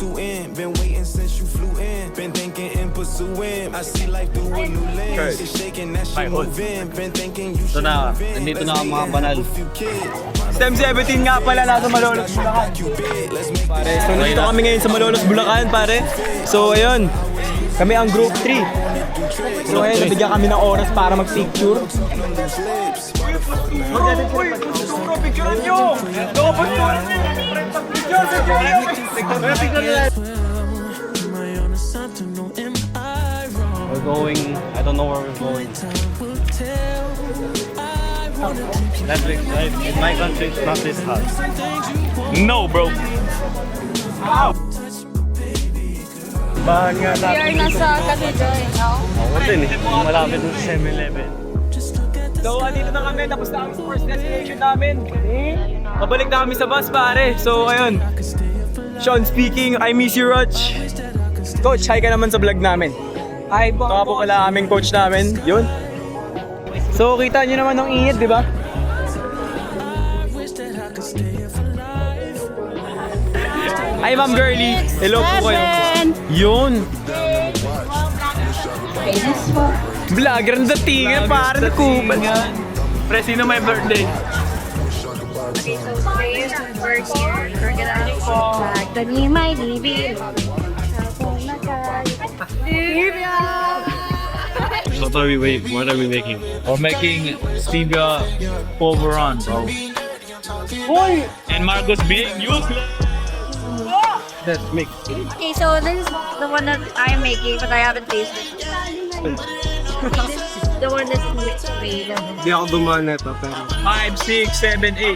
too in. Been waiting since you flew in. Been thinking and pursuing. I see life through a new lens. It's shaking, that shit moving. Been thinking you should move in. Nandito na ang mga banal. STEM 17 nga pala, nasa Malolos, Bulacan. Pare, so nandito kami ngayon sa Malolos, Bulacan, pare. So ayun, kami ang group 3. So ayun, nabigyan kami ng oras para mag-picture. Uy, bro, picturean nyo! Dapat nyo! We're going, I don't know where we're going. That's big, right? In my country, it's not this hot. No, bro. Ow! Bahan nga We are nasa Cavite now. Ako din eh. Malapit ng 7-Eleven. So, dito na kami. Tapos na kami sa first destination namin. Pabalik na kami sa bus, pare. So, ayun. Sean speaking. I miss you, Roch. Coach, hi ka naman sa vlog namin. Hi, po. Baka po pala aming coach namin. Yun. So, kita nyo naman ng init, di ba? Hi, Ma'am Girlie. Hello po kayo. Yun. Vlogger na datingan, parang nakubal. Pre, sino may birthday? Okay, so today we're here. We're gonna vlog the Me My Baby. What are we making? We're making stevia pulveron, bro. Hoy! And Marcos being useless. That's mix. Okay, so this is the one that I'm making, but I haven't tasted. This is the one that's made. Hindi ako dumaan nito, pero... 5, 6, 7, 8.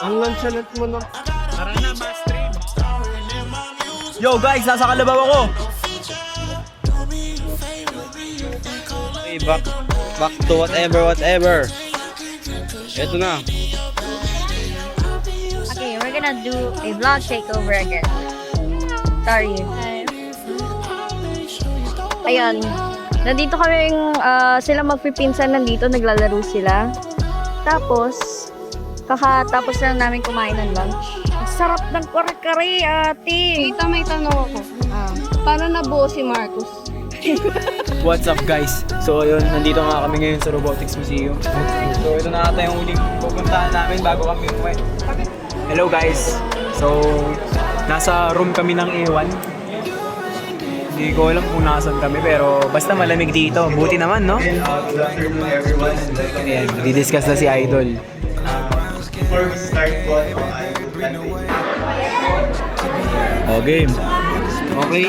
Ang lanchalat mo na. Tara na, ma-stream. Yo guys, nasa Kalabaw ako. Okay, back to whatever. Ito na. Okay, we're gonna do a vlog takeover again. Sorry. Ayan. Nandito kaming sila magpipinsan nandito, naglalaro sila. Tapos, kakatapos lang namin kumain ng lunch. Ang sarap ng kare-kare, ate! Tita, may tanong ako. Paano nabuo si Marcos? What's up guys? So ayun, nandito nga kami ngayon sa Robotics Museum. So ito na ata yung huling pupuntahan namin bago kami umuwi. Hello guys! So, nasa room kami ng A1. Hindi ko alam kung nasan kami pero basta malamig dito. Buti naman, no? Ayan, di-discuss na si Idol. Oh, game. Okay.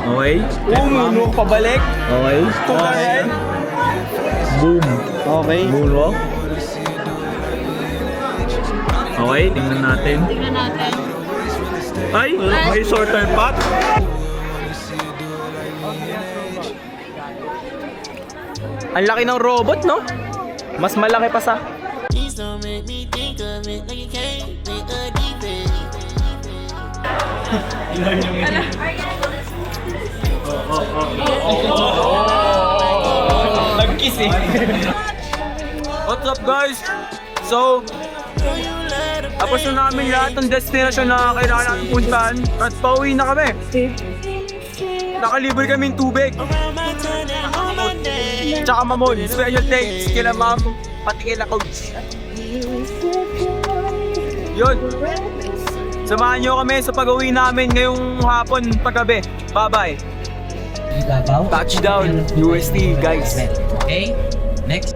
Okay. No, pabalik. Okay. Tukayan. Boom. Okay. Moonwalk. Okay, tingnan natin. Tingnan natin. Ay, may shorter path. Ang laki ng robot, no? Mas malaki pa sa... Nag-kiss eh. What's up guys? So, tapos na namin lahat ng destination na kailangan natin puntahan at pauwi na kami. Nakalibre kaming tubig. Tsaka mamon, special thanks kila ma'am, pati kila coach. Yun. Samahan nyo kami sa pag-uwi namin ngayong hapon, paggabi. Bye-bye. Touchdown, UST guys. Okay, next.